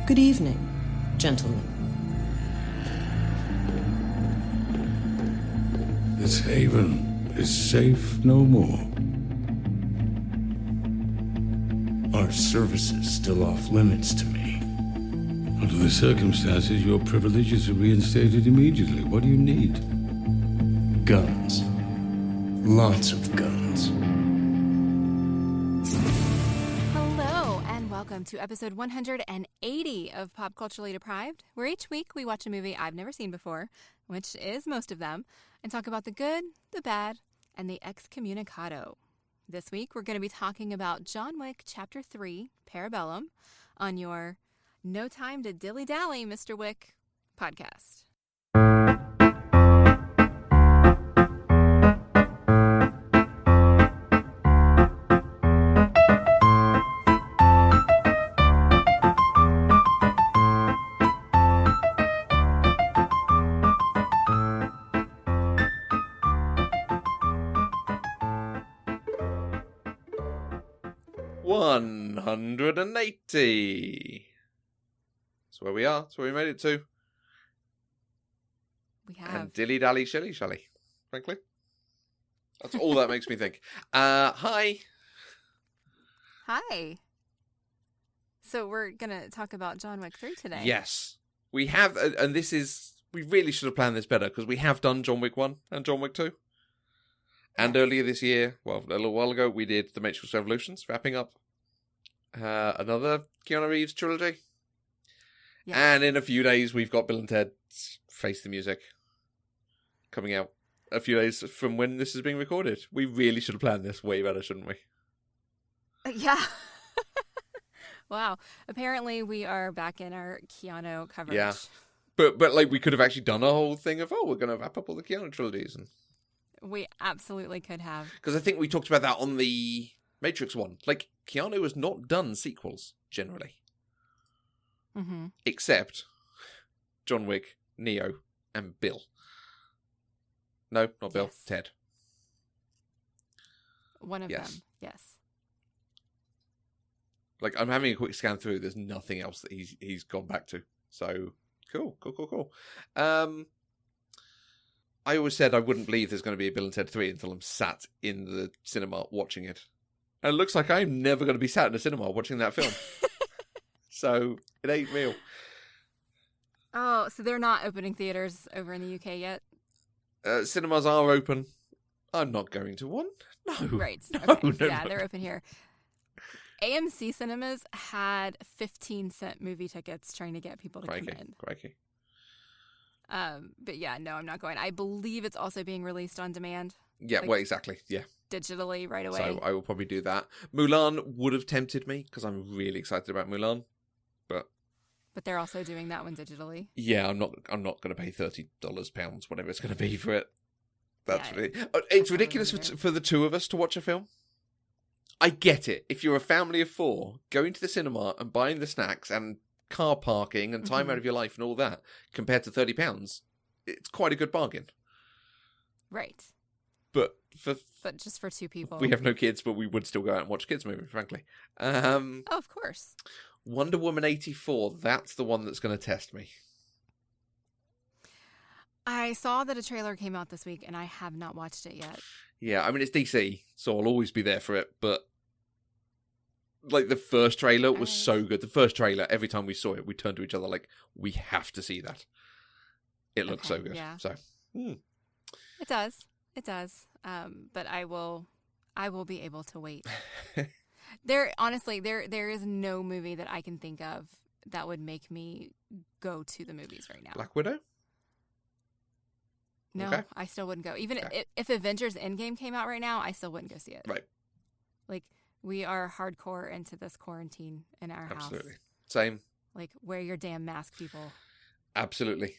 Good evening, gentlemen. This haven is safe no more. Our services still off limits to me. Under the circumstances, your privileges are reinstated immediately. What do you need? Guns. Lots of guns. Hello, and welcome to episode 180 of Pop Culturally Deprived, where each week we watch a movie I've never seen before, which is most of them, and talk about the good, the bad, and the excommunicado. This week we're going to be talking about John Wick Chapter 3, Parabellum, on your No Time to Dilly-Dally, Mr. Wick podcast. $180. That's where we are. That's where we made it to. We have. And dilly-dally, shilly-shally, frankly. That's all that makes me think. Hi. Hi. So we're going to talk about John Wick 3 today. Yes. We have, and this is, we really should have planned this better, because we have done John Wick 1 and John Wick 2. And earlier this year, well, a little while ago, we did The Matrix Revolutions, wrapping up another Keanu Reeves trilogy. Yes. And in a few days, we've got Bill and Ted's Face the Music coming out a few days from when this is being recorded. We really should have planned this way better, shouldn't we? Yeah. Wow. Apparently, we are back in our Keanu coverage. Yeah. But like, we could have actually done a whole thing of, we're going to wrap up all the Keanu trilogies. And we absolutely could have. Because I think we talked about that on the Matrix one. Like, Keanu has not done sequels, generally. Mm-hmm. Except John Wick, Neo, and Bill. No, not Bill. Yes. Ted. One of them, yes. Like, I'm having a quick scan through. There's nothing else that he's gone back to. So, cool. I always said I wouldn't believe there's going to be a Bill and Ted 3 until I'm sat in the cinema watching it. And it looks like I'm never going to be sat in a cinema watching that film. So, it ain't real. Oh, so they're not opening theaters over in the UK yet? Cinemas are open. I'm not going to one. No. Right. No, okay. no, yeah, no. they're open here. AMC Cinemas had 15-cent movie tickets trying to get people to come in. Crikey. But yeah, no, I'm not going. I believe it's also being released on demand. Yeah, like, well, exactly. Yeah. Digitally right away. So I will probably do that. Mulan would have tempted me because I'm really excited about Mulan, but they're also doing that one digitally. Yeah, I'm not going to pay $30, pounds, whatever it's going to be for it. That's yeah, it's ridiculous for the two of us to watch a film. I get it. If you're a family of four, going to the cinema and buying the snacks and car parking and time out of your life and all that, compared to £30, it's quite a good bargain. Right. But just for two people. We have no kids, but we would still go out and watch kids' movies, frankly. Oh, of course. Wonder Woman 84, that's the one that's going to test me. I saw that a trailer came out this week, and I have not watched it yet. Yeah, I mean, it's DC, so I'll always be there for it, but like, the first trailer was so good. The first trailer, every time we saw it, we turned to each other like, we have to see that. It looks so good. Yeah. So, It does. But I will be able to wait. There is no movie that I can think of that would make me go to the movies right now. Black Widow? No, okay. I still wouldn't go. Even if Avengers Endgame came out right now, I still wouldn't go see it. Right. Like, we are hardcore into this quarantine in our house. Absolutely. Same. Like, wear your damn mask, people. Absolutely.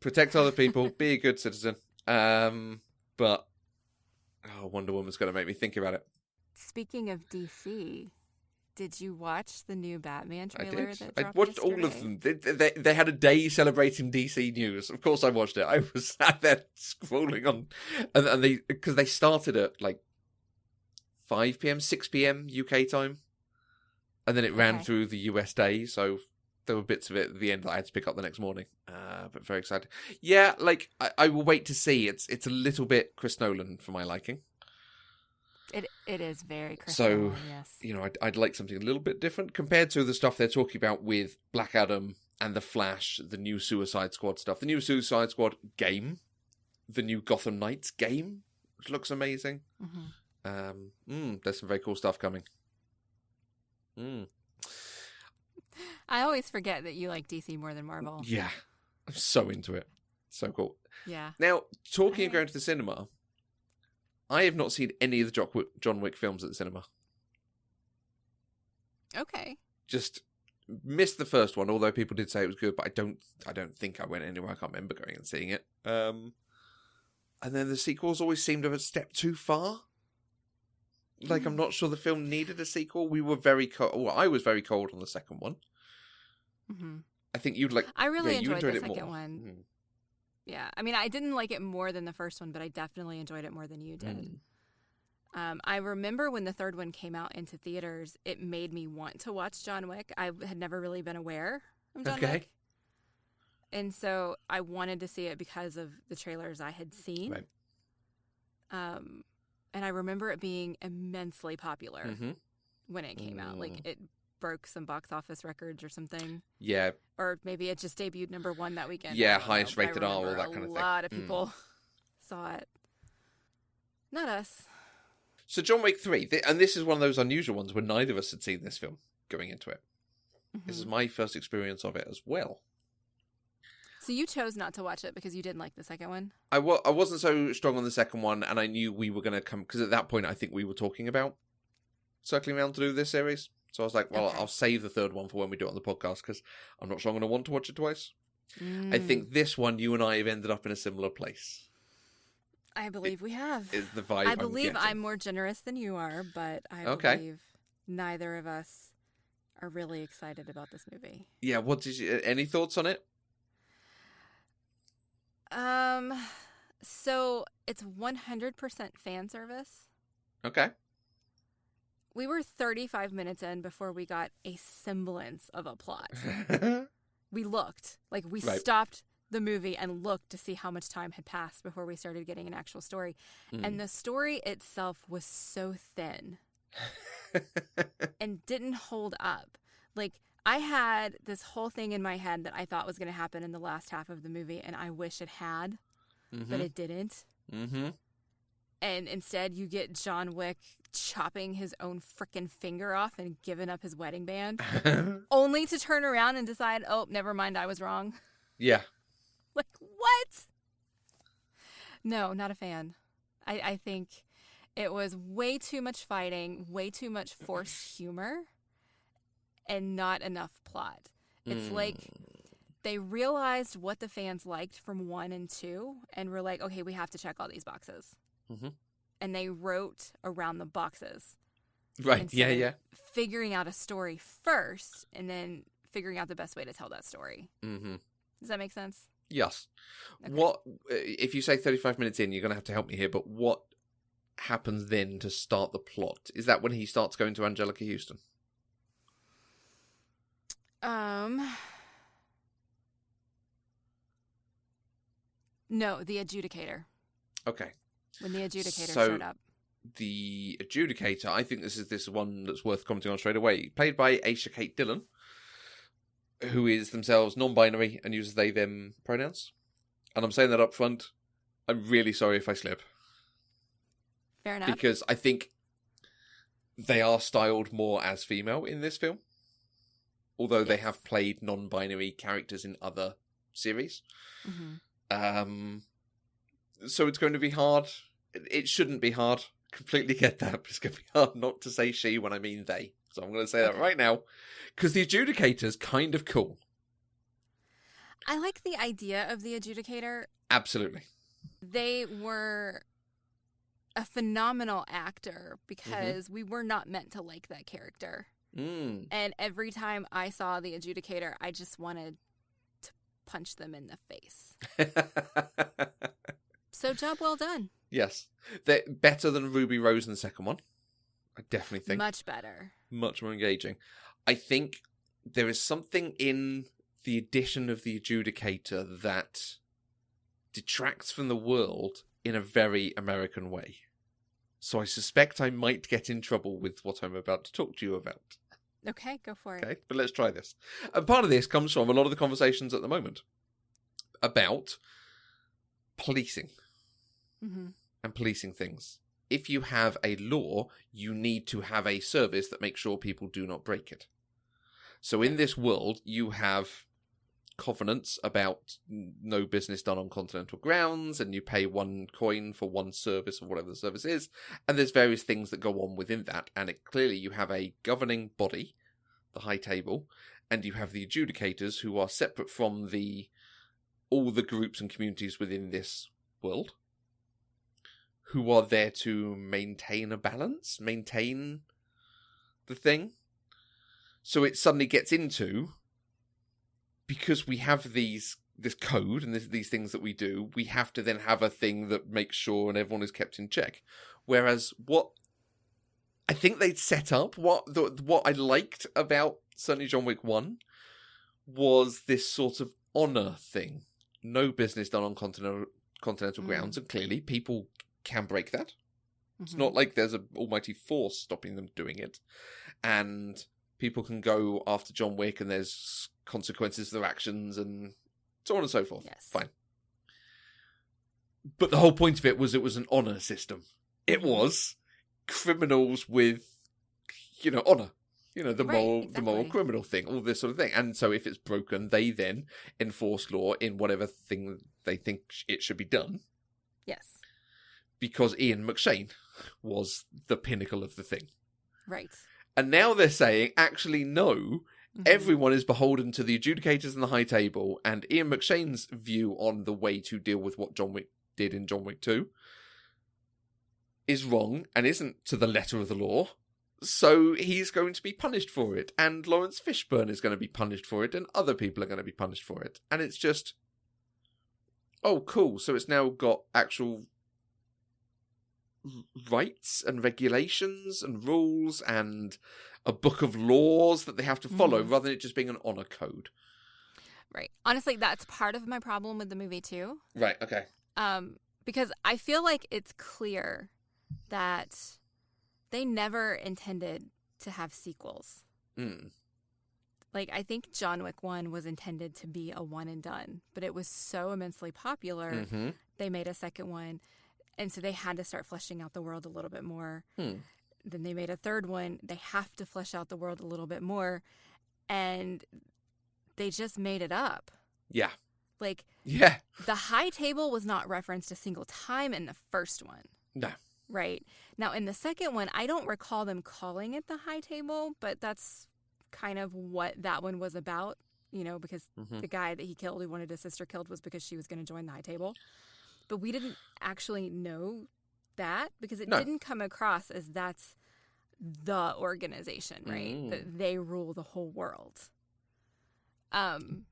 Protect other people. Be a good citizen. But Wonder Woman's going to make me think about it. Speaking of DC, did you watch the new Batman trailer? I did. That I dropped watched yesterday? all of them. They had a day celebrating DC news. Of course I watched it. I was sat there scrolling on. And because they started at like 5 p.m., 6 p.m. UK time. And then it ran through the US day. So There were bits of it at the end that I had to pick up the next morning. But very excited. Yeah, like, I will wait to see. It's a little bit Chris Nolan for my liking. It is very Chris So, Nolan, yes. you know, I'd like something a little bit different compared to the stuff they're talking about with Black Adam and The Flash, the new Suicide Squad stuff. The new Suicide Squad game, the new Gotham Knights game, which looks amazing. There's some very cool stuff coming. I always forget that you like DC more than Marvel. Yeah, I'm so into it. So cool. Yeah. Now, talking of going to the cinema, I have not seen any of the John Wick films at the cinema. Okay. Just missed the first one, although people did say it was good, but I don't think I went anywhere. I can't remember going and seeing it. And then the sequels always seemed a step too far. Like, I'm not sure the film needed a sequel. We were very cold. Well, I was very cold on the second one. Mm-hmm. I think you'd like. I really enjoyed the it second more. one. Mm. Yeah, I mean, I didn't like it more than the first one, but I definitely enjoyed it more than you did. I remember when the third one came out into theaters, it made me want to watch John Wick. I had never really been aware of John Wick. And so I wanted to see it because of the trailers I had seen. Right. And I remember it being immensely popular when it came out. Like, it broke some box office records or something. Yeah. Or maybe it just debuted #1 that weekend. Yeah, highest rated R, all that kind of thing. A lot of people saw it. Not us. So John Wick 3, and this is one of those unusual ones where neither of us had seen this film going into it. This is my first experience of it as well. So you chose not to watch it because you didn't like the second one? I wasn't so strong on the second one, and I knew we were going to come, because at that point I think we were talking about circling around to do this series. So I was like, well, I'll save the third one for when we do it on the podcast, because I'm not sure I'm going to want to watch it twice. I think this one, you and I have ended up in a similar place. I believe we have. Is the vibe I believe I'm I'm more generous than you are, but I believe neither of us are really excited about this movie. Yeah, any thoughts on it? So it's 100% fan service. Okay. We were 35 minutes in before we got a semblance of a plot. We looked. Like, we stopped the movie and looked to see how much time had passed before we started getting an actual story. And the story itself was so thin and didn't hold up. Like, I had this whole thing in my head that I thought was going to happen in the last half of the movie, and I wish it had, but it didn't. And instead, you get John Wick chopping his own frickin' finger off and giving up his wedding band, only to turn around and decide, oh, never mind, I was wrong. Yeah. Like, what? No, not a fan. I think it was way too much fighting, way too much forced humor, and not enough plot. It's like they realized what the fans liked from 1 and 2 and were like, okay, we have to check all these boxes. And they wrote around the boxes. Right, yeah. Figuring out a story first and then figuring out the best way to tell that story. Does that make sense? Yes. Okay. What, if you say 35 minutes in, you're going to have to help me here, but what happens then to start the plot? Is that when he starts going to Angelica Houston? No, the adjudicator. Okay. When the adjudicator So, showed up. The adjudicator, I think this is one that's worth commenting on straight away. Played by Aisha Kate Dillon, who is themselves non-binary and uses they, them pronouns. And I'm saying that up front. I'm really sorry if I slip. Fair enough. Because I think they are styled more as female in this film. Although they have played non-binary characters in other series. So it's going to be hard. It shouldn't be hard. Completely get that. But it's going to be hard not to say she when I mean they. So I'm going to say that right now. Because the adjudicator's kind of cool. I like the idea of the adjudicator. Absolutely. They were a phenomenal actor because we were not meant to like that character. And every time I saw the adjudicator, I just wanted to punch them in the face. So job well done. Yes. They're better than Ruby Rose in the second one. I definitely think. Much better. Much more engaging. I think there is something in the addition of the adjudicator that detracts from the world in a very American way. So I suspect I might get in trouble with what I'm about to talk to you about. Okay, go for it. Okay, but let's try this. And part of this comes from a lot of the conversations at the moment about policing and policing things. If you have a law, you need to have a service that makes sure people do not break it. So in this world, you have covenants about no business done on continental grounds, and you pay 1 coin for 1 service or whatever the service is, and there's various things that go on within that, and clearly you have a governing body, the High Table, and you have the adjudicators who are separate from all the groups and communities within this world, who are there to maintain a balance, maintain the thing. So it suddenly gets into, because we have this code and these things that we do, we have to then have a thing that makes sure and everyone is kept in check. Whereas what I think they'd set up, what I liked about certainly John Wick 1, was this sort of honour thing. No business done on continental grounds, and clearly people can break that. It's not like there's an almighty force stopping them doing it. And people can go after John Wick and there's consequences to their actions and so on and so forth. Yes. Fine. But the whole point of it was an honour system. It was criminals with, honour. The moral criminal thing, all this sort of thing. And so if it's broken, they then enforce law in whatever thing they think it should be done. Yes. Because Ian McShane was the pinnacle of the thing. Right. And now they're saying, actually, no, everyone is beholden to the adjudicators and the High Table, and Ian McShane's view on the way to deal with what John Wick did in John Wick 2 is wrong and isn't to the letter of the law. So he's going to be punished for it, and Lawrence Fishburne is going to be punished for it, and other people are going to be punished for it. And it's just, oh, cool. So it's now got actual rights and regulations and rules and a book of laws that they have to follow, rather than it just being an honor code. Right. Honestly, that's part of my problem with the movie too. Right. Okay. Because I feel like it's clear that they never intended to have sequels. Like, I think John Wick 1 was intended to be a one and done, but it was so immensely popular, they made a second one. And so they had to start fleshing out the world a little bit more. Then they made a third one. They have to flesh out the world a little bit more. And they just made it up. Yeah. Like, yeah, the High Table was not referenced a single time in the first one. No. Right. Now, in the second one, I don't recall them calling it the High Table, but that's kind of what that one was about, because the guy that he killed, who wanted his sister killed, was because she was going to join the High Table. But we didn't actually know that because it didn't come across as that's the organization, right? That they rule the whole world. And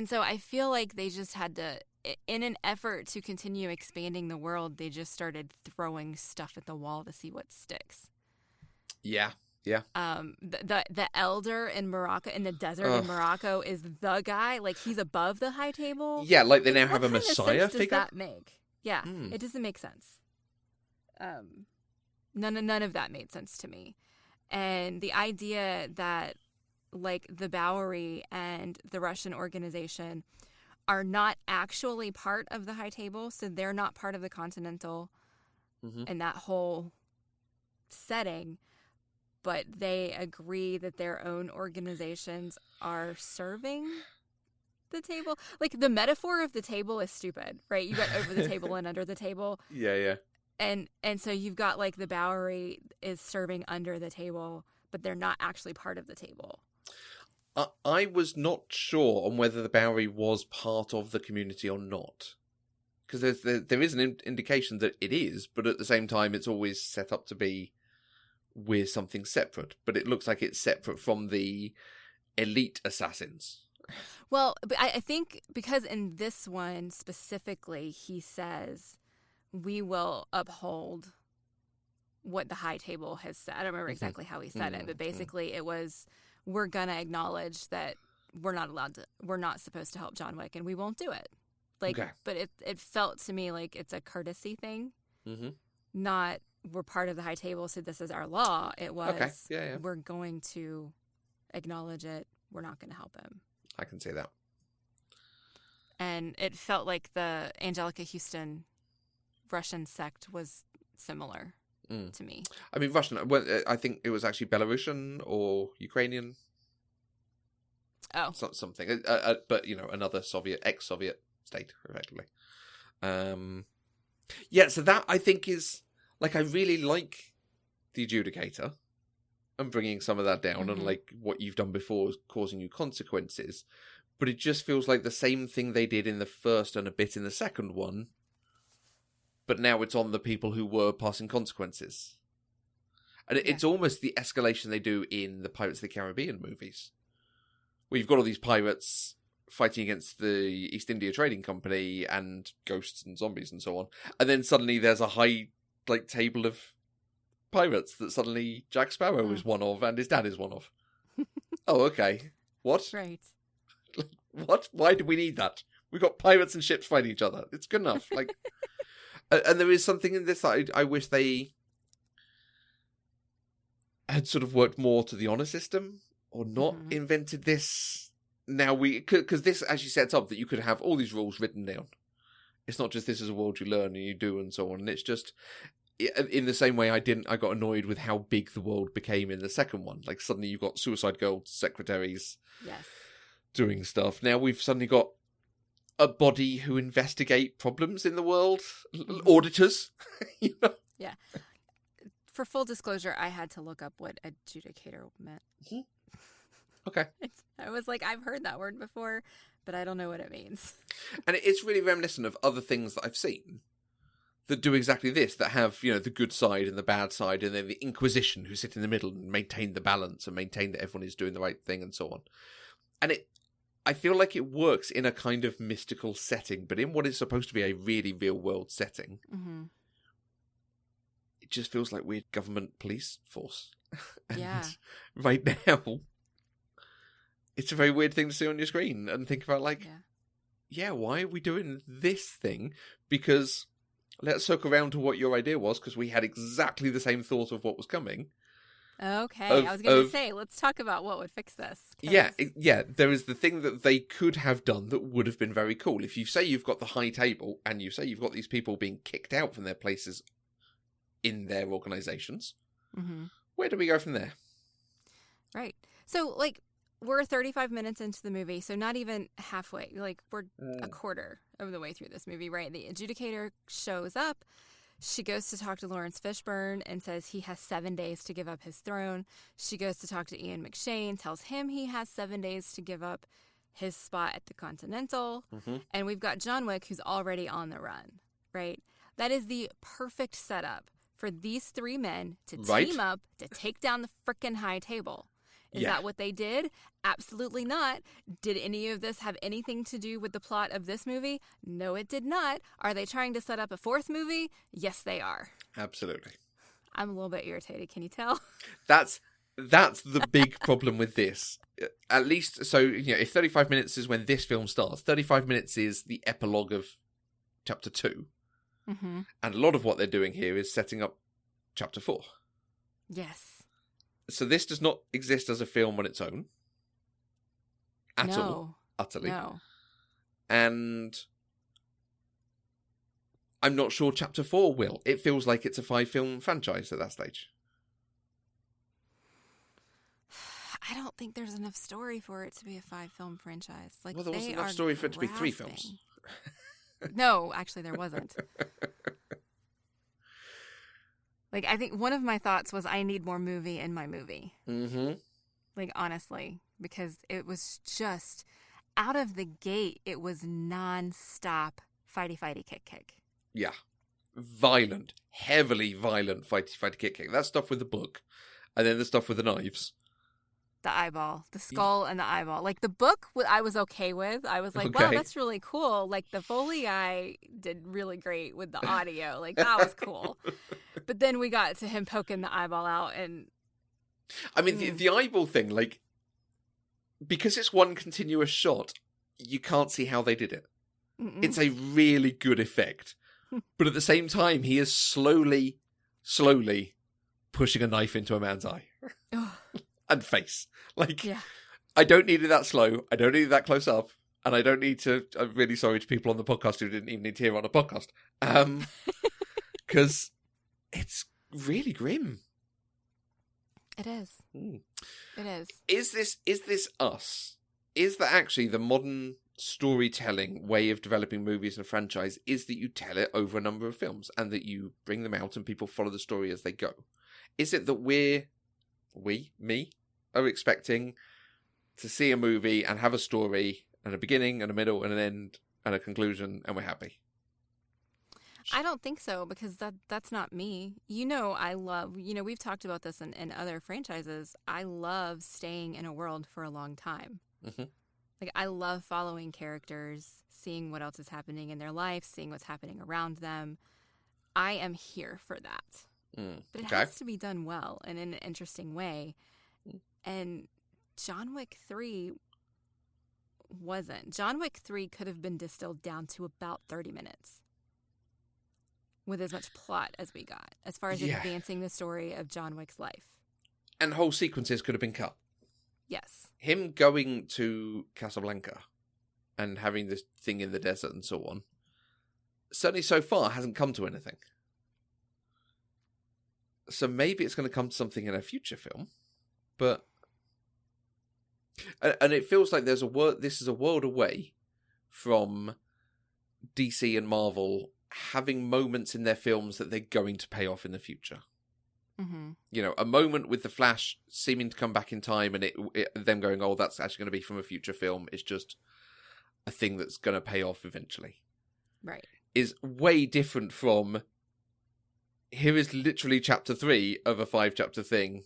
so I feel like they just had to, in an effort to continue expanding the world, they just started throwing stuff at the wall to see what sticks. Yeah. Yeah. The elder in Morocco, in the desert in Morocco, is the guy. Like, he's above the High Table. Yeah, like they now have a What messiah kind of sense figure. does that make? Yeah, it doesn't make sense. None of that made sense to me. And the idea that, like, the Bowery and the Russian organization are not actually part of the High Table, so they're not part of the Continental and that whole setting, but they agree that their own organizations are serving the table. Like, the metaphor of the table is stupid, right? You got over the table and under the table. Yeah, yeah. And so you've got, like, the Bowery is serving under the table, but they're not actually part of the table. I was not sure on whether the Bowery was part of the community or not. Because there is an indication that it is, but at the same time it's always set up to be with something separate. But it looks like it's separate from the elite assassins. Well, but I think because in this one specifically, he says, we will uphold what the High Table has said. I don't remember exactly how he said it, but basically it was, we're going to acknowledge that we're not supposed to help John Wick, and we won't do it. Like, Okay. But it felt to me like it's a courtesy thing, Mm-hmm. we're part of the high table, so this is our law. It was, Okay. Yeah. we're going to acknowledge it. We're not going to help him. I can see that. And it felt like the Angelica Houston Russian sect was similar to me. I mean, Russian. Well, I think it was actually Belarusian or Ukrainian. Oh, Something. But another ex-Soviet state, effectively. Yeah. So that I think is like I really like the Adjudicator and bringing some of that down, and like what you've done before is causing you consequences. But it just feels like the same thing they did in the first and a bit in the second one. But now it's on the people who were passing consequences. And it's almost the escalation they do in the Pirates of the Caribbean movies. Where you've got all these pirates fighting against the East India Trading Company and ghosts and zombies and so on. And then suddenly there's a high table of pirates that suddenly Jack Sparrow is one of and his dad is one of. Oh, okay. What? right. What? Why do we need that? We've got pirates and ships fighting each other. It's good enough. And there is something in this that I wish they had sort of worked more to the honor system or not invented this. Now because this actually sets up that you could have all these rules written down. It's not just this is a world you learn and you do and so on. And it's just in the same way I got annoyed with how big the world became in the second one. Like suddenly you've got Suicide Girl secretaries. Yes. Doing stuff. Now we've suddenly got a body who investigate problems in the world. Auditors. Yeah. For full disclosure, I had to look up what adjudicator meant. Okay. I was like, I've heard that word before, but I don't know what it means. And it's really reminiscent of other things that I've seen that do exactly this, that have, the good side and the bad side, and then the Inquisition who sit in the middle and maintain the balance and maintain that everyone is doing the right thing and so on. And I feel like it works in a kind of mystical setting, but in what is supposed to be a really real-world setting, it just feels like weird government police force. And right now, it's a very weird thing to see on your screen and think about, why are we doing this thing? Because let's circle around to what your idea was, because we had exactly the same thought of what was coming. Okay, I was going to say, let's talk about what would fix this. Yeah, there is the thing that they could have done that would have been very cool. If you say you've got the high table, and you say you've got these people being kicked out from their places in their organisations, where do we go from there? Right. So, we're 35 minutes into the movie, so not even halfway. We're a quarter of the way through this movie, right? The adjudicator shows up. She goes to talk to Lawrence Fishburne and says he has 7 days to give up his throne. She goes to talk to Ian McShane, tells him he has 7 days to give up his spot at the Continental. And we've got John Wick, who's already on the run, right? That is the perfect setup for these three men to team up to take down the frickin' high table. Is that what they did? Absolutely not. Did any of this have anything to do with the plot of this movie? No, it did not. Are they trying to set up a fourth movie? Yes, they are. Absolutely. I'm a little bit irritated. Can you tell? That's the big problem with this. At least, so, if 35 minutes is when this film starts, 35 minutes is the epilogue of Chapter 2. And a lot of what they're doing here is setting up Chapter 4. Yes. So this does not exist as a film on its own. At all. Utterly. No. And I'm not sure Chapter 4 will. It feels like it's a 5-film franchise at that stage. I don't think there's enough story for it to be a 5-film franchise. Well, there wasn't enough story for it to be 3 films. No, actually there wasn't. I think one of my thoughts was I need more movie in my movie. Honestly, because it was just out of the gate, it was non-stop fighty, kick. Yeah. Violent, heavily violent fighty, kick. That stuff with the book, and then the stuff with the knives. The eyeball, the skull and the eyeball. The book I was okay with. I was like, wow, that's really cool. The Foley guy did really great with the audio. That was cool. But then we got to him poking the eyeball out and... I mean, the eyeball thing, because it's one continuous shot, you can't see how they did it. Mm-mm. It's a really good effect. But at the same time, he is slowly pushing a knife into a man's eye. And face. Like, Yeah. I don't need it that slow. I don't need it that close up. And I don't need to... I'm really sorry to people on the podcast who didn't even need to hear it on a podcast. Because it's really grim. It is. Mm. It is. Is this us? Is that actually the modern storytelling way of developing movies and franchise is that you tell it over a number of films and that you bring them out and people follow the story as they go? Is it that me, are expecting to see a movie and have a story and a beginning and a middle and an end and a conclusion and we're happy? I don't think so, because that's not me. I love, we've talked about this in other franchises. I love staying in a world for a long time. Mm-hmm. Like, I love following characters, seeing what else is happening in their life, seeing what's happening around them. I am here for that. But it has to be done well and in an interesting way. And John Wick 3 wasn't. John Wick 3 could have been distilled down to about 30 minutes with as much plot as we got, as far as advancing the story of John Wick's life. And whole sequences could have been cut. Yes. Him going to Casablanca and having this thing in the desert and so on, certainly so far hasn't come to anything. So maybe it's going to come to something in a future film, but... And it feels like this is a world away from DC and Marvel having moments in their films that they're going to pay off in the future. Mm-hmm. A moment with the Flash seeming to come back in time and them going, oh, that's actually going to be from a future film. It's just a thing that's going to pay off eventually. Right. Is way different from, here is literally chapter 3 of a 5-chapter thing.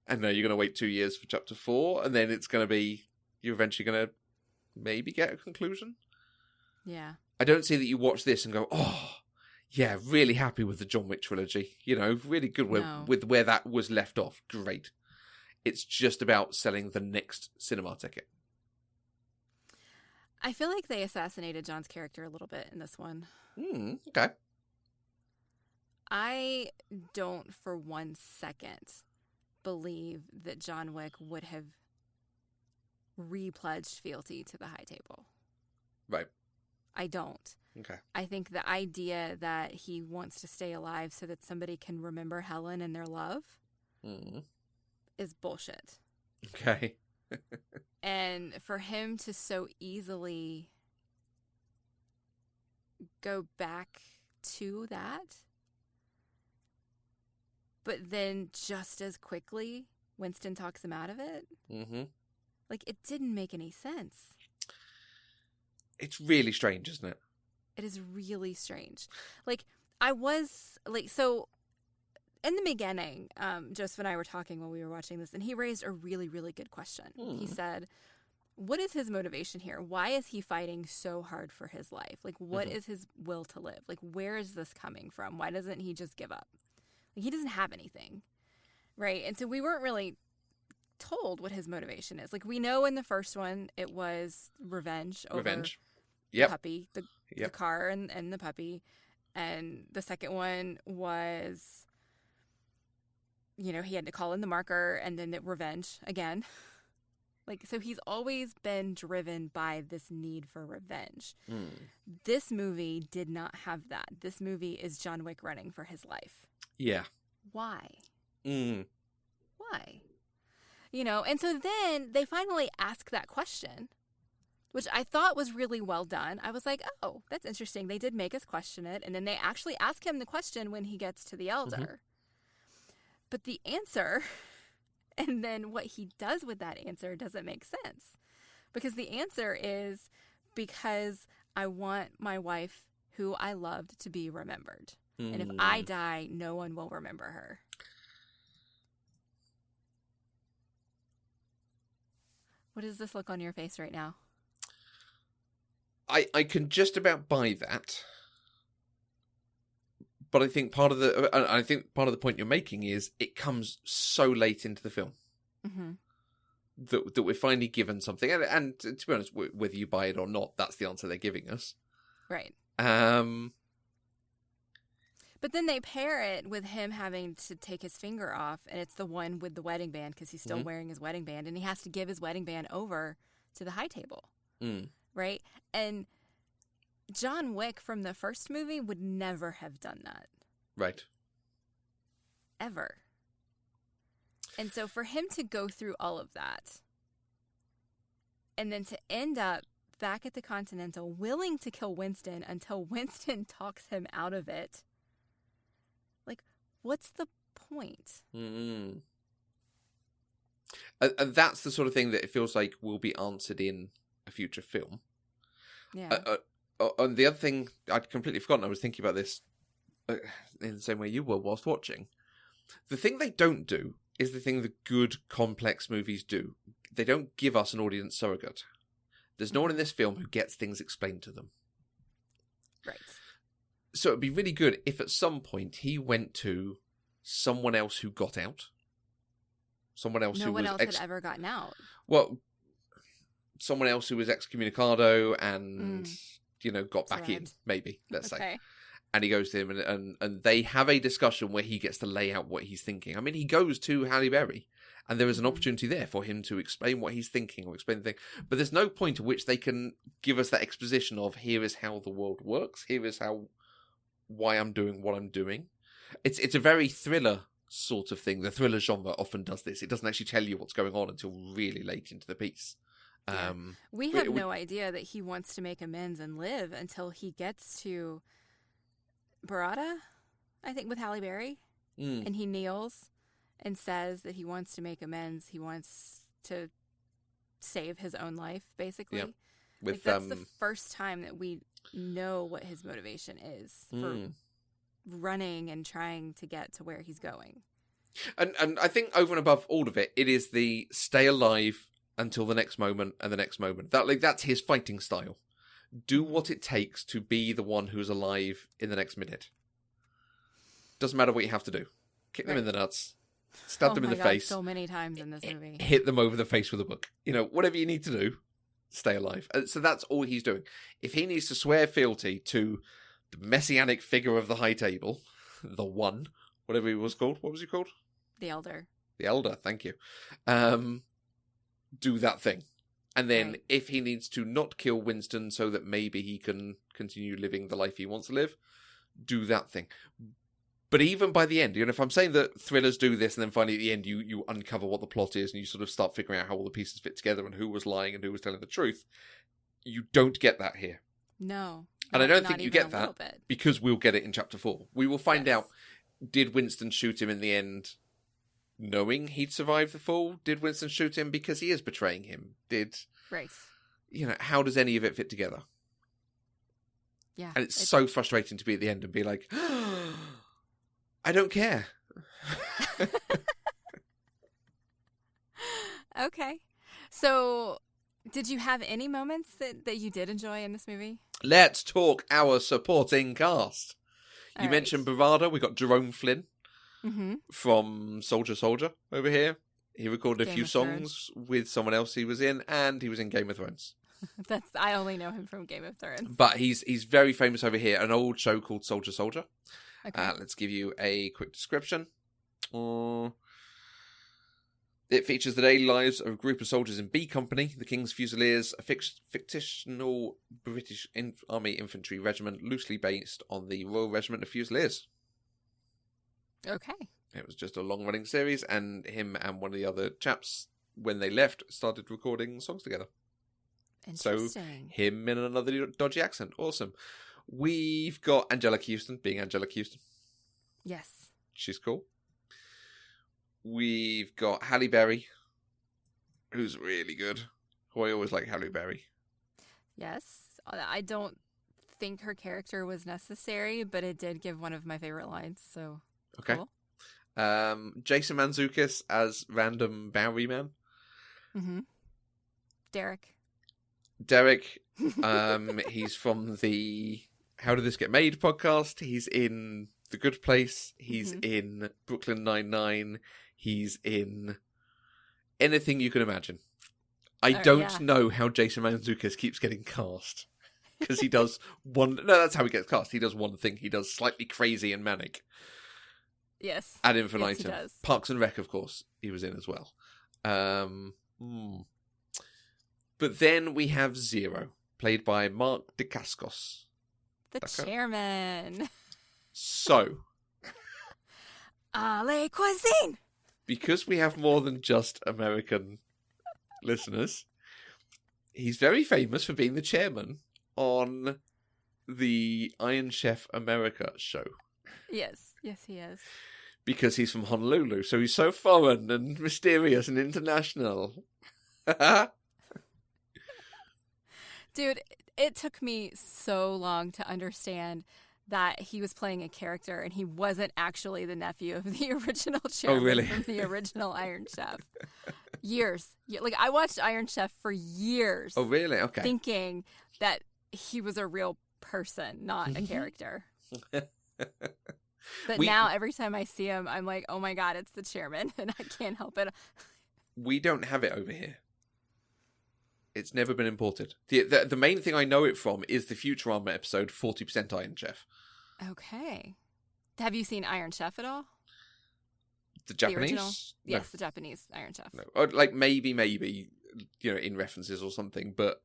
And now you're going to wait 2 years for chapter 4. And then it's going to be, you're eventually going to maybe get a conclusion. Yeah. I don't see that you watch this and go, oh, yeah, really happy with the John Wick trilogy. Really good with where that was left off. Great. It's just about selling the next cinema ticket. I feel like they assassinated John's character a little bit in this one. Okay. I don't for 1 second believe that John Wick would have repledged fealty to the High Table. Right. I don't. Okay. I think the idea that he wants to stay alive so that somebody can remember Helen and their love is bullshit. Okay. And for him to so easily go back to that, but then just as quickly, Winston talks him out of it. Mm-hmm. Like, it didn't make any sense. It's really strange, isn't it? It is really strange. Like, I was, like, so in the beginning, Joseph and I were talking while we were watching this, and he raised a really, really good question. He said, what is his motivation here? Why is he fighting so hard for his life? Like, what is his will to live? Like, where is this coming from? Why doesn't he just give up? Like, he doesn't have anything, right? And so we weren't really told what his motivation is. Like, we know in the first one, it was revenge over the puppy, the car and the puppy. And the second one was, he had to call in the marker and then revenge again. Like, so he's always been driven by this need for revenge. This movie did not have that. This movie is John Wick running for his life. Yeah. Why? Why? And so then they finally ask that question, which I thought was really well done. I was like, oh, that's interesting. They did make us question it. And then they actually ask him the question when he gets to the elder. But the answer, and then what he does with that answer doesn't make sense. Because the answer is, because I want my wife, who I loved, to be remembered. And if I die, no one will remember her. What does this look on your face right now? I can just about buy that. But I think part of the point you're making is it comes so late into the film. that we're finally given something. And to be honest, whether you buy it or not, that's the answer they're giving us. Right. But then they pair it with him having to take his finger off, and it's the one with the wedding band because he's still wearing his wedding band, and he has to give his wedding band over to the high table, right? And John Wick from the first movie would never have done that. Right. Ever. And so for him to go through all of that, and then to end up back at the Continental willing to kill Winston until Winston talks him out of it, like, what's the point? And that's the sort of thing that it feels like will be answered in a future film. Yeah. And the other thing I'd completely forgotten, I was thinking about this in the same way you were whilst watching. The thing they don't do is the thing the good, complex movies do. They don't give us an audience surrogate. There's no one in this film who gets things explained to them. Right. So it'd be really good if at some point he went to someone else who got out. Someone else no one else had ever gotten out. Well, someone else who was excommunicado and, got back in, maybe, let's say. And he goes to him and they have a discussion where he gets to lay out what he's thinking. I mean, he goes to Halle Berry and there is an opportunity there for him to explain what he's thinking or explain the thing. But there's no point at which they can give us that exposition of here is how the world works. Here is why I'm doing what I'm doing. It's a very thriller sort of thing. The thriller genre often does this. It doesn't actually tell you what's going on until really late into the piece. Yeah. We have no idea that he wants to make amends and live until he gets to Barada, I think, with Halle Berry. And he kneels and says that he wants to make amends. He wants to save his own life, basically. Yeah. That's the first time that we know what his motivation is for running and trying to get to where he's going. And I think over and above all of it, it is the stay alive until the next moment and the next moment. That's his fighting style. Do what it takes to be the one who's alive in the next minute. Doesn't matter what you have to do. Kick them in the nuts. Stab them in the face. So many times in this movie. Hit them over the face with a book. Whatever you need to do, stay alive. So that's all he's doing. If he needs to swear fealty to the messianic figure of the high table, the one, whatever he was called. What was he called? The Elder. The Elder, thank you. Do that thing. And then if he needs to not kill Winston so that maybe he can continue living the life he wants to live, do that thing. But even by the end, if I'm saying that thrillers do this and then finally at the end you uncover what the plot is and you sort of start figuring out how all the pieces fit together and who was lying and who was telling the truth, you don't get that here. No. And I don't think you get that because we'll get it in Chapter 4. We will find out, did Winston shoot him in the end knowing he'd survived the fall? Did Winston shoot him because he is betraying him? How does any of it fit together? Yeah. And it's so frustrating to be at the end and be like, I don't care. Okay. So, did you have any moments that you did enjoy in this movie? Let's talk our supporting cast. You mentioned Bravado. We got Jerome Flynn from Soldier over here. He recorded a few songs with someone else he was in, and he was in Game of Thrones. I only know him from Game of Thrones. But he's very famous over here. An old show called Soldier. Okay. Let's give you a quick description. It features the daily lives of a group of soldiers in B Company, the King's Fusiliers, a fictional British Army infantry regiment loosely based on the Royal Regiment of Fusiliers. Okay. It was just a long-running series, and him and one of the other chaps, when they left, started recording songs together. Interesting. So, him in another dodgy accent. Awesome. We've got Angelica Houston, being Angelica Houston. Yes. She's cool. We've got Halle Berry, who's really good. I always like Halle Berry. Yes. I don't think her character was necessary, but it did give one of my favorite lines, so okay. Cool. Jason Mantzoukas as random Bowery man. Mm-hmm. Derek, he's from the How Did This Get Made podcast. He's in The Good Place. He's in Brooklyn Nine-Nine. He's in anything you can imagine. I Oh, don't yeah. know how Jason Mantzoukas keeps getting cast. Because he does one... No, that's how he gets cast. He does one thing. He does slightly crazy and manic. Yes. Ad infinitum. Yes, he does. Parks and Rec, of course, he was in as well. But then we have Zero, played by Mark Dacascos. The chairman. So, Ale cuisine. because we have more than just American listeners, he's very famous for being the chairman on the Iron Chef America show. Yes, he is. Because he's from Honolulu, so he's so foreign and mysterious and international. Dude, it took me so long to understand that he was playing a character and he wasn't actually the nephew of the original chairman really? from the original Iron Chef. Years. Like, I watched Iron Chef for years. Oh, really? Okay. Thinking that he was a real person, not a character. But now, every time I see him, I'm like, oh my God, it's the chairman, and I can't help it. We don't have it over here. It's never been imported. The main thing I know it from is the Futurama episode 40% Iron Chef. Okay. Have you seen Iron Chef at all? The The original? Japanese? Yes, the Japanese Iron Chef. No. Or, like, maybe, in references or something, but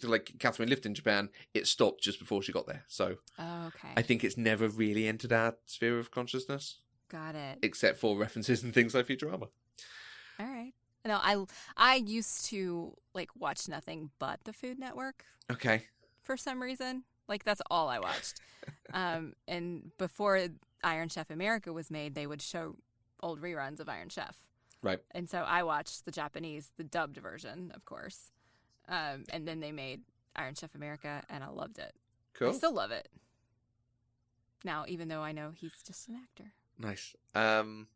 like Catherine lived in Japan, it stopped just before she got there. So Oh, okay. I think it's never really entered our sphere of consciousness, Got it. except for references and things like Futurama. All right. No, I used to like watch nothing but the Food Network Okay. for some reason. Like, that's all I watched. And before Iron Chef America was made, they would show old reruns of Iron Chef. Right. And so I watched the Japanese, the dubbed version, of course. And then they made Iron Chef America, and I loved it. Cool. I still love it. Now, even though I know he's just an actor. Nice. I'm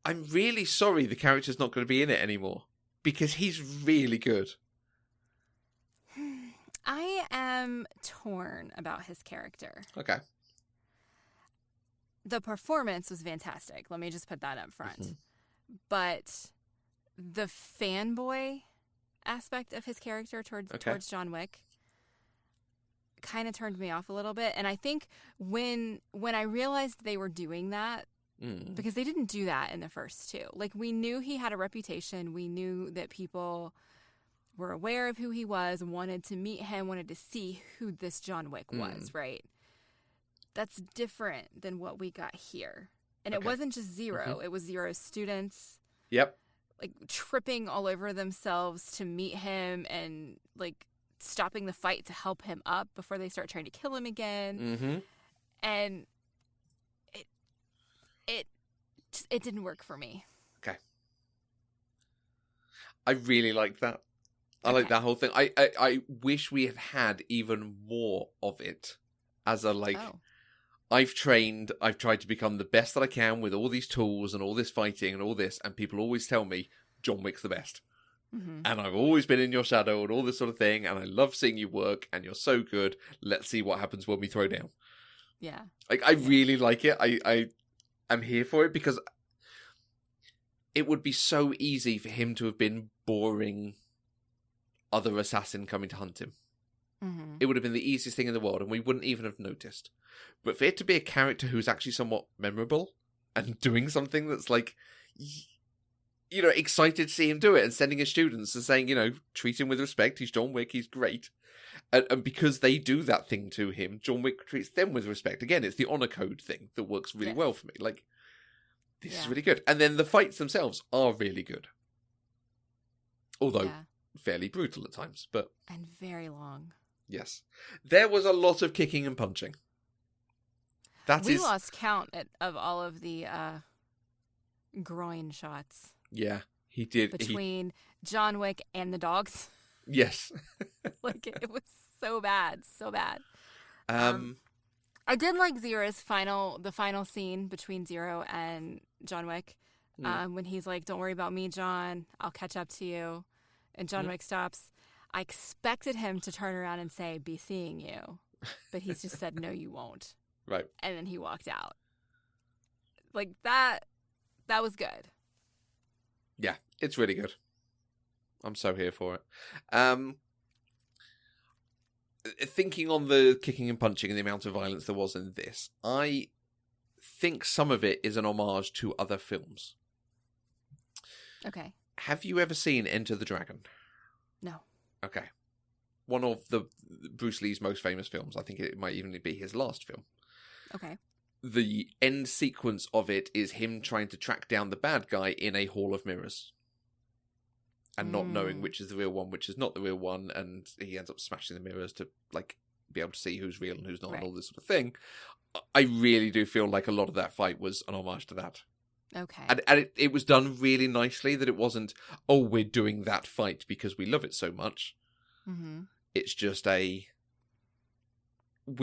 really sorry the character's not going to be in it anymore, because he's really good. I am torn about his character. Okay. The performance was fantastic. Let me just put that up front. Mhm. But the fanboy aspect of his character towards John Wick kind of turned me off a little bit. And I think when I realized they were doing that, because they didn't do that in the first two. Like, we knew he had a reputation. We knew that people were aware of who he was, wanted to meet him, wanted to see who this John Wick was, right? That's different than what we got here. And it wasn't just Zero. It was Zero's students. Yep. Like, tripping all over themselves to meet him and, like, stopping the fight to help him up before they start trying to kill him again. Mm-hmm. And it didn't work for me. Okay. I really like that. I like that whole thing. I wish we had had even more of it as a, like... Oh. I've tried to become the best that I can with all these tools and all this fighting and all this, and people always tell me John Wick's the best. Mm-hmm. And I've always been in your shadow and all this sort of thing, and I love seeing you work, and you're so good. Let's see what happens when we throw down. Yeah. Like, I really like it. I'm here for it, because it would be so easy for him to have been boring other assassin coming to hunt him. Mm-hmm. It would have been the easiest thing in the world, and we wouldn't even have noticed. But for it to be a character who's actually somewhat memorable and doing something that's like, excited to see him do it, and sending his students and saying, treat him with respect. He's John Wick. He's great. And because they do that thing to him, John Wick treats them with respect. Again, it's the honor code thing that works really well for me. Like, this is really good. And then the fights themselves are really good. Although fairly brutal at times, but... And very long. Yes. There was a lot of kicking and punching. We lost count of all of the groin shots. Yeah, he did. Between John Wick and the dogs. Yes. Like, it was so bad. So bad. I did like Zero's the final scene between Zero and John Wick. When he's like, don't worry about me, John. I'll catch up to you. And John Wick stops. I expected him to turn around and say, be seeing you. But he's just said, no, you won't. Right. And then he walked out. Like, that was good. Yeah, it's really good. I'm so here for it. Thinking on the kicking and punching and the amount of violence there was in this, I think some of it is an homage to other films. Okay. Have you ever seen Enter the Dragon? No. Okay. One of the Bruce Lee's most famous films. I think it might even be his last film. Okay. The end sequence of it is him trying to track down the bad guy in a hall of mirrors. And not knowing which is the real one, which is not the real one, and he ends up smashing the mirrors to like be able to see who's real and who's not, and all this sort of thing. I really do feel like a lot of that fight was an homage to that. Okay. And it was done really nicely, that it wasn't, oh, we're doing that fight because we love it so much. Mm-hmm. It's just we're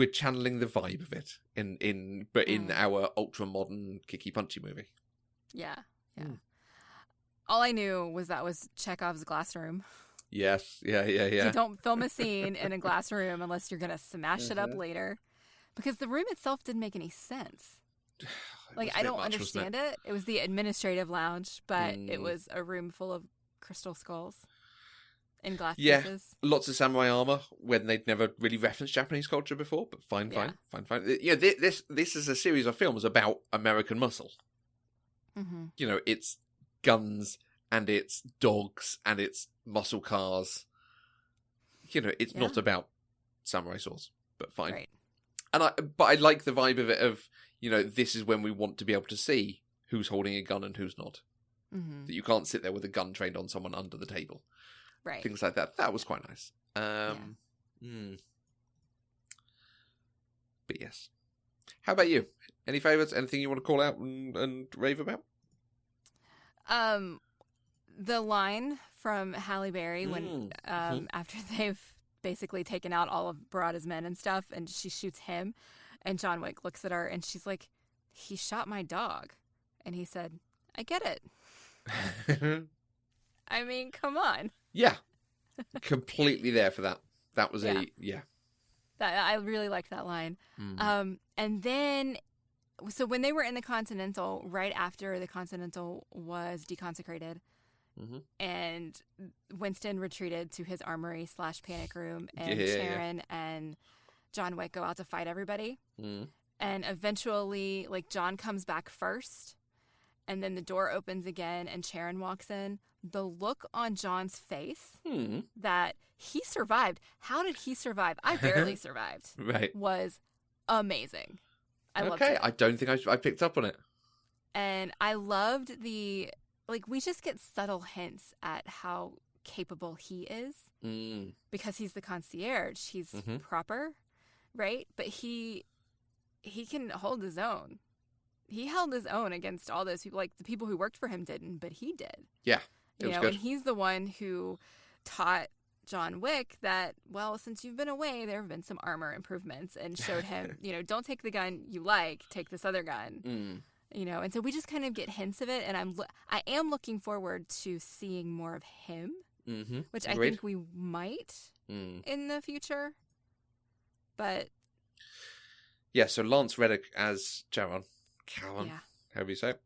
channeling the vibe of it in our ultra modern kicky punchy movie. Yeah. Yeah. All I knew was that was Chekhov's glass room. Yes. Yeah. You don't film a scene in a glass room unless you're going to smash it up later. Because the room itself didn't make any sense. Like, I don't understand it. It was the administrative lounge, but it was a room full of crystal skulls in glass pieces. Lots of samurai armor when they'd never really referenced Japanese culture before, but fine. Yeah, this is a series of films about American muscle. Mm-hmm. You know, it's guns and it's dogs and it's muscle cars. You know, it's not about samurai swords, but fine. Right. But I like the vibe of it. Of, you know, this is when we want to be able to see who's holding a gun and who's not. Mm-hmm. That you can't sit there with a gun trained on someone under the table. Right. Things like that. That was quite nice. But yes. How about you? Any favourites? Anything you want to call out and rave about? The line from Halle Berry when after they've basically taken out all of Barada's men and stuff, and she shoots him, and John Wick looks at her and she's like, "He shot my dog," and he said, "I get it." I mean, come on. Yeah, completely there for that. That was That I really liked that line. And then, so when they were in the Continental, right after the Continental was deconsecrated, and Winston retreated to his armory / panic room, and Sharon and John Wick go out to fight everybody. And eventually, like, John comes back first, and then the door opens again, and Sharon walks in. The look on John's face that he survived. How did he survive? I barely survived. Right. Was amazing. I loved it. I don't think I picked up on it. And I loved we just get subtle hints at how capable he is because he's the concierge. He's proper, right? But he can hold his own. He held his own against all those people. Like, the people who worked for him didn't, but he did. Yeah. It was good. And he's the one who taught John Wick that, well, since you've been away, there have been some armor improvements, and showed him, don't take the gun you like, take this other gun. And so we just kind of get hints of it, and I am looking forward to seeing more of him, which I think we might in the future. But yeah, so Lance Reddick as Callan, however you say it.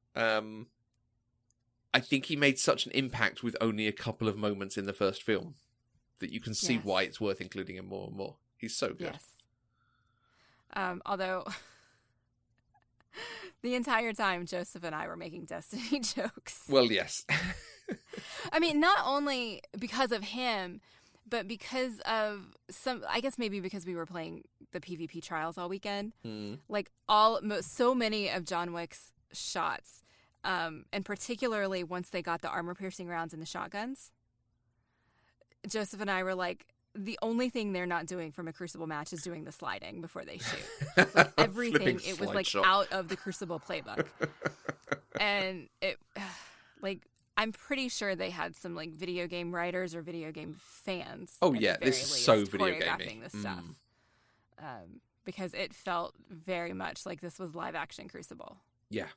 I think he made such an impact with only a couple of moments in the first film that you can see why it's worth including him more and more. He's so good. Yes. Although the entire time Joseph and I were making Destiny jokes. Well, yes. I mean, not only because of him, but because of I guess maybe because we were playing the PvP trials all weekend. Like, so many of John Wick's shots, and particularly once they got the armor-piercing rounds in the shotguns, Joseph and I were like, the only thing they're not doing from a Crucible match is doing the sliding before they shoot. Like, everything, it was like out of the Crucible playbook. And it, like, I'm pretty sure they had some, like, video game writers or video game fans. Oh yeah, this is so video gaming. This stuff. Because it felt very much like this was live action Crucible. Yeah.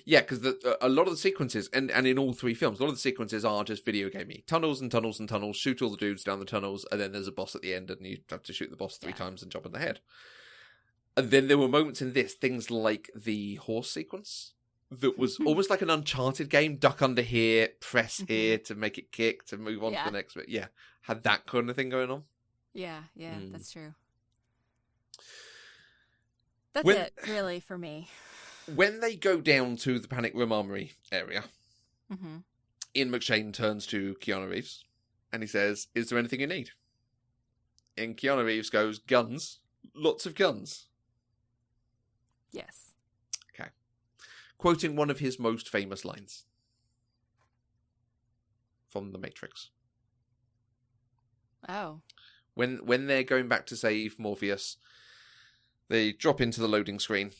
Yeah, because a lot of the sequences, and in all three films, a lot of the sequences are just video gamey. Tunnels and tunnels and tunnels, shoot all the dudes down the tunnels, and then there's a boss at the end, and you have to shoot the boss 3 times and jump in the head. And then there were moments in this, things like the horse sequence, that was almost like an Uncharted game. Duck under here, press here to make it kick, to move on to the next bit. Yeah, had that kind of thing going on. Yeah, that's true. That's it, really, for me. When they go down to the Panic Room Armory area, Mm-hmm. Ian McShane turns to Keanu Reeves and he says, "Is there anything you need?" And Keanu Reeves goes, "Guns. Lots of guns." Yes. Okay. Quoting one of his most famous lines from The Matrix. Oh. When they're going back to save Morpheus, they drop into the loading screen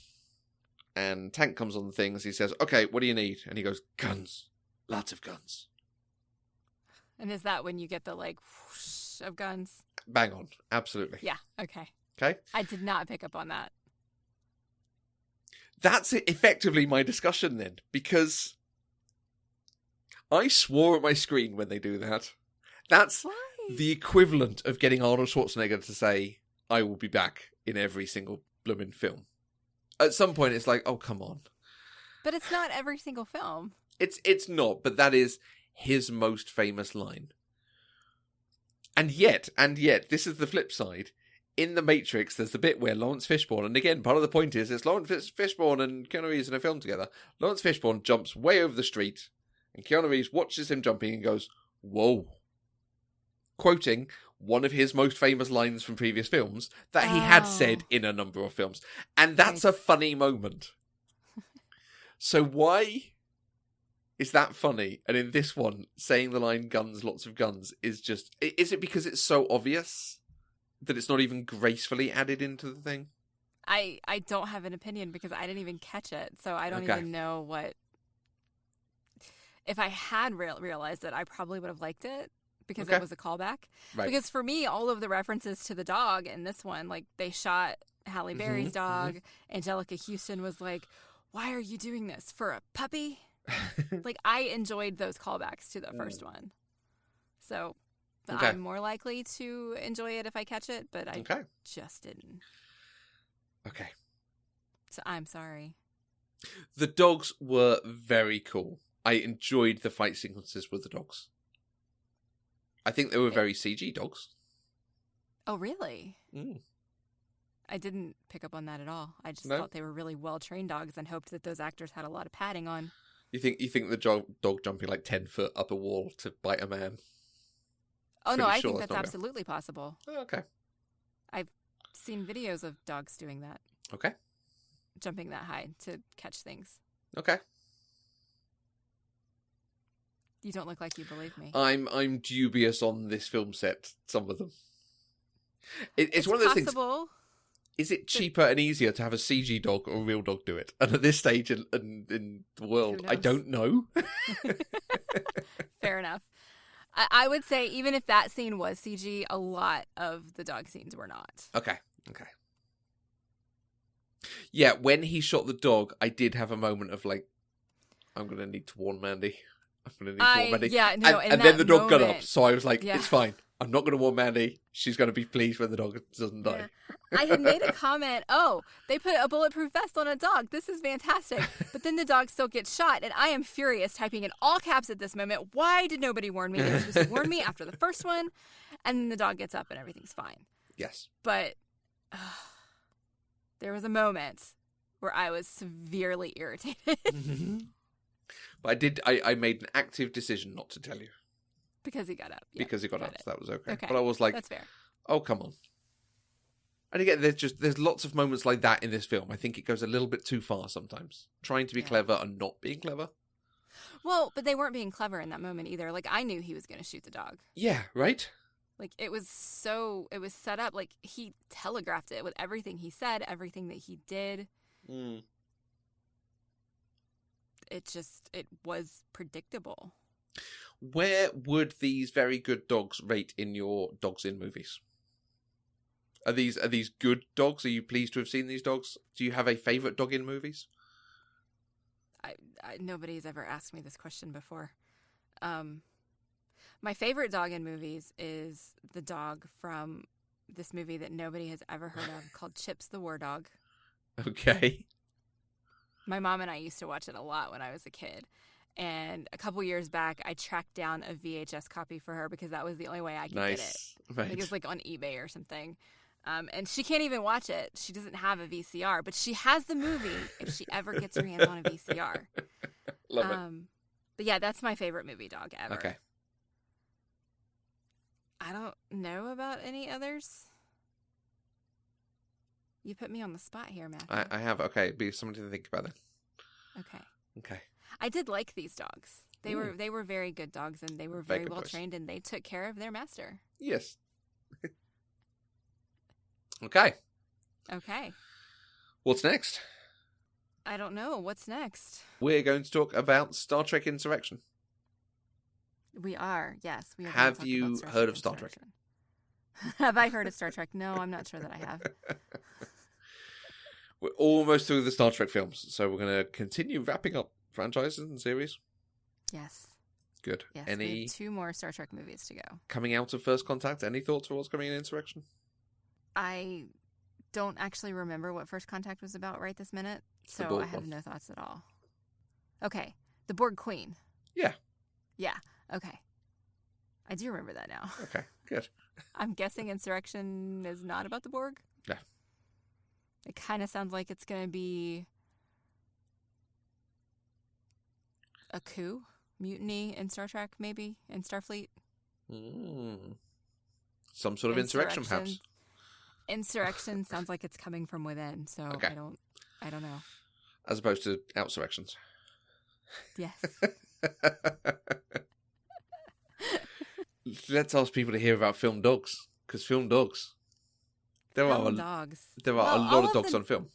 and Tank comes on the things. He says, "Okay, what do you need?" And he goes, "Guns. Lots of guns." And is that when you get the, like, whoosh of guns? Bang on. Absolutely. Yeah, okay. Okay? I did not pick up on that. That's effectively my discussion then, because I swore at my screen when they do that. That's Why? the equivalent of getting Arnold Schwarzenegger to say, "I will be back in every single blooming film." At some point, it's like, oh, come on. But it's not every single film. It's not, but that is his most famous line. And yet, this is the flip side. In The Matrix, there's the bit where Lawrence Fishburne, and again, part of the point is, it's Lawrence Fishburne and Keanu Reeves in a film together. Lawrence Fishburne jumps way over the street, and Keanu Reeves watches him jumping and goes, "Whoa." Quoting one of his most famous lines from previous films that he had said in a number of films. And that's a funny moment. So why is that funny? And in this one, saying the line "guns, lots of guns" is just... Is it because it's so obvious that it's not even gracefully added into the thing? I don't have an opinion because I didn't even catch it. So I don't even know what... If I had realized it, I probably would have liked it. Because it was a callback. Right. Because for me, all of the references to the dog in this one, like they shot Halle Berry's dog. Angelica Houston was like, "Why are you doing this? For a puppy?" Like, I enjoyed those callbacks to the first one. So I'm more likely to enjoy it if I catch it, but I just didn't. Okay. So I'm sorry. The dogs were very cool. I enjoyed the fight sequences with the dogs. I think they were very CG dogs. Oh, really? Mm. I didn't pick up on that at all. I just thought they were really well-trained dogs and hoped that those actors had a lot of padding on. You think the dog jumping like 10 foot up a wall to bite a man? Oh, no, I think that's absolutely possible. Oh, okay. I've seen videos of dogs doing that. Okay. Jumping that high to catch things. Okay. You don't look like you believe me. I'm dubious on this film set, some of them. It's one of those possible. Things. Is it cheaper and easier to have a CG dog or a real dog do it? And at this stage in the world, I don't know. Fair enough. I would say even if that scene was CG, a lot of the dog scenes were not. Okay. Yeah, when he shot the dog, I did have a moment of like, I'm going to need to warn Mandy. I'm going to need to warn Mandy. Yeah, no, and then the dog got up, so I was like, it's fine. I'm not going to warn Mandy. She's going to be pleased when the dog doesn't die. Yeah. I had made a comment, they put a bulletproof vest on a dog. This is fantastic. But then the dog still gets shot, and I am furious, typing in all caps at this moment. Why did nobody warn me? They were supposed to warn me after the first one, and then the dog gets up and everything's fine. Yes. But there was a moment where I was severely irritated. But I made an active decision not to tell you. Because he got up. Yep, because he got up, so that was okay. But I was like, that's fair. Oh, come on. And again, there's lots of moments like that in this film. I think it goes a little bit too far sometimes. Trying to be clever and not being clever. Well, but they weren't being clever in that moment either. Like, I knew he was going to shoot the dog. Yeah, right? Like, it was set up. Like, he telegraphed it with everything he said, everything that he did. Mm. It was predictable. Where would these very good dogs rate in your dogs in movies? Are these good dogs? Are you pleased to have seen these dogs? Do you have a favourite dog in movies? Nobody's ever asked me this question before. My favorite dog in movies is the dog from this movie that nobody has ever heard of called Chips the War Dog. Okay. My mom and I used to watch it a lot when I was a kid. And a couple years back, I tracked down a VHS copy for her because that was the only way I could get it. Right. I think it was like on eBay or something. And she can't even watch it. She doesn't have a VCR, but she has the movie if she ever gets her hands on a VCR. Love it. But yeah, that's my favorite movie dog ever. Okay. I don't know about any others. You put me on the spot here, Matthew. I have. Okay, be something to think about then. Okay. Okay. I did like these dogs. They were very good dogs, and they were very well trained, and they took care of their master. Yes. Okay. Okay. What's next? I don't know. What's next? We're going to talk about Star Trek Insurrection. We are. Yes. We are. Have you heard of Star Trek? Have I heard of Star Trek? No, I'm not sure that I have. We're almost through the Star Trek films, so we're going to continue wrapping up franchises and series. Yes. Good. Yes, Any we have 2 more Star Trek movies to go. coming out of First Contact? Any thoughts for what's coming in Insurrection? I don't actually remember what First Contact was about right this minute, The so Borg I have one. no thoughts at all. Okay. The Borg Queen. Yeah. Yeah. Okay. I do remember that now. Okay, good. I'm guessing Insurrection is not about the Borg? No. It kind of sounds like it's going to be a coup, mutiny in Star Trek, maybe, in Starfleet. Some sort of insurrection, perhaps. Insurrection sounds like it's coming from within, so Okay. I don't know. As opposed to outsurrections. Yes. Let's ask people to hear about film dogs, because film dogs. There are dogs. a lot of dogs on film.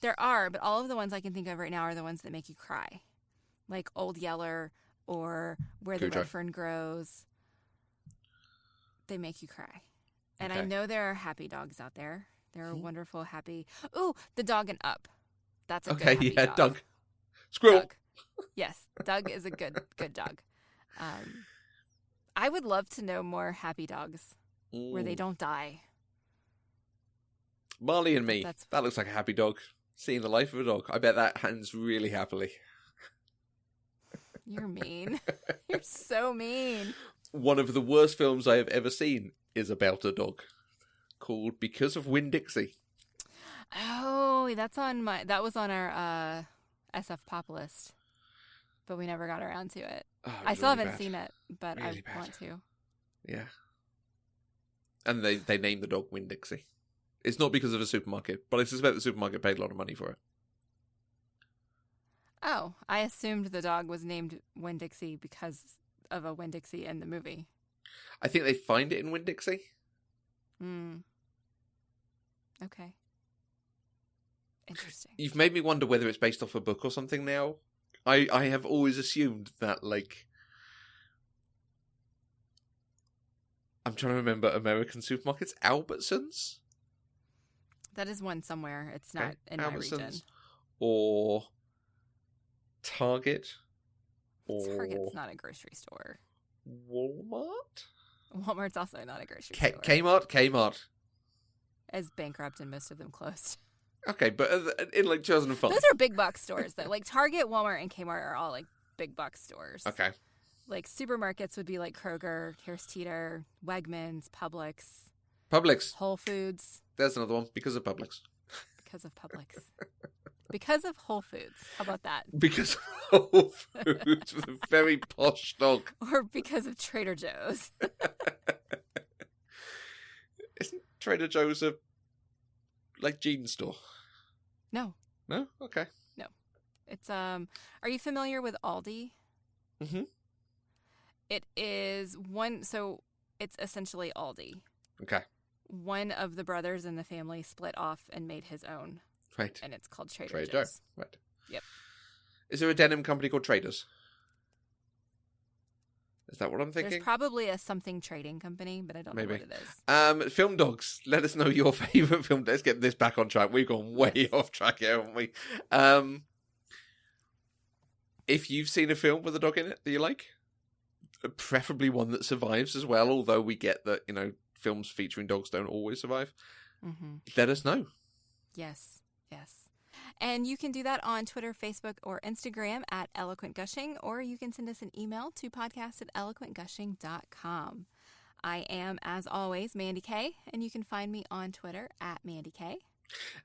There are, but all of the ones I can think of right now are the ones that make you cry. Like Old Yeller or Where the Cujo. Red Fern Grows. They make you cry. And I Okay. know there are happy dogs out there. There are wonderful, happy... Ooh, The Dog and Up. That's a good Okay, happy yeah, dog. Doug. Squirrel. Doug. Yes, Doug is a good dog. I would love to know more happy dogs where they don't die. Marley and Me. That's- That looks like a happy dog. Seeing the life of a dog. I bet that ends really happily. You're mean. You're so mean. One of the worst films I have ever seen is about a dog, called Because of Winn-Dixie. Oh, that was on our SF pop list, but we never got around to it. Oh, it I was still really haven't bad. seen it, but Really I bad. want to. Yeah. And they named the dog Winn-Dixie. It's not because of a supermarket, but I suspect the supermarket paid a lot of money for it. Oh, I assumed the dog was named Winn-Dixie because of a Winn-Dixie in the movie. I think they find it in Winn-Dixie. Okay. Interesting. You've made me wonder whether it's based off a book or something now. I have always assumed that, like... I'm trying to remember American supermarkets. Albertsons? That is one somewhere. It's not Okay. in my region. Or Target? Or Target's not a grocery store. Walmart? Walmart's also not a grocery store. Kmart? As bankrupt and most of them closed. Okay, but in like 2005. Those are big box stores, though. Like Target, Walmart, and Kmart are all like big box stores. Okay. Like supermarkets would be like Kroger, Harris Teeter, Wegmans, Publix, Publix. Whole Foods. There's another one. Because of Publix. Because of Publix. Because of Whole Foods. How about that? Because of Whole Foods with a very posh dog. Or because of Trader Joe's. Isn't Trader Joe's a like jeans store? No. No? Okay. No. It's are you familiar with Aldi? Mm-hmm. It is so it's essentially Aldi. Okay. One of the brothers in the family split off and made his own, Right. and it's called Trader Trader Joe's. Joe. Right. Yep. Is there a denim company called Traders? Is that what I'm There's thinking? probably a something trading company, but I don't know what it is. Film dogs. Let us know your favourite film. Let's get this back on track. We've gone way off track here, haven't we? If you've seen a film with a dog in it that you like, preferably one that survives as well, although we get that, films featuring dogs don't always survive, Mm-hmm. let us know. Yes, yes. And you can do that on Twitter, Facebook, or Instagram at Eloquent Gushing, or you can send us an email to podcast@eloquentgushing.com. I am, as always, Mandy K, and you can find me on Twitter at Mandy K.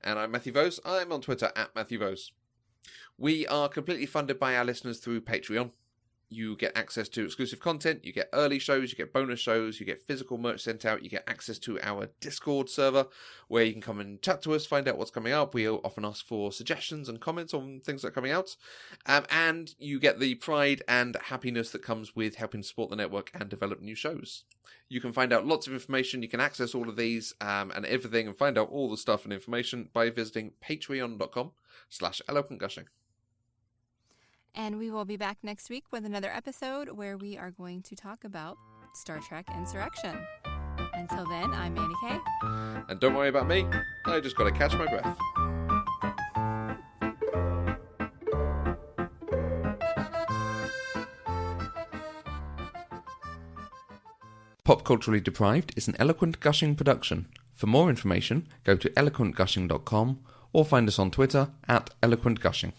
And I'm Matthew Vose. I'm on Twitter at Matthew Vose. We are completely funded by our listeners through Patreon. You get access to exclusive content, you get early shows, you get bonus shows, you get physical merch sent out, you get access to our Discord server where you can come and chat to us, find out what's coming up. We often ask for suggestions and comments on things that are coming out. And you get the pride and happiness that comes with helping support the network and develop new shows. You can find out lots of information, you can access all of these and everything and find out all the stuff and information by visiting patreon.com/eloquentgushing. And we will be back next week with another episode where we are going to talk about Star Trek Insurrection. Until then, I'm Mandy K. And don't worry about me, I just got to catch my breath. Pop Culturally Deprived is an Eloquent Gushing production. For more information, go to eloquentgushing.com or find us on Twitter at eloquentgushing.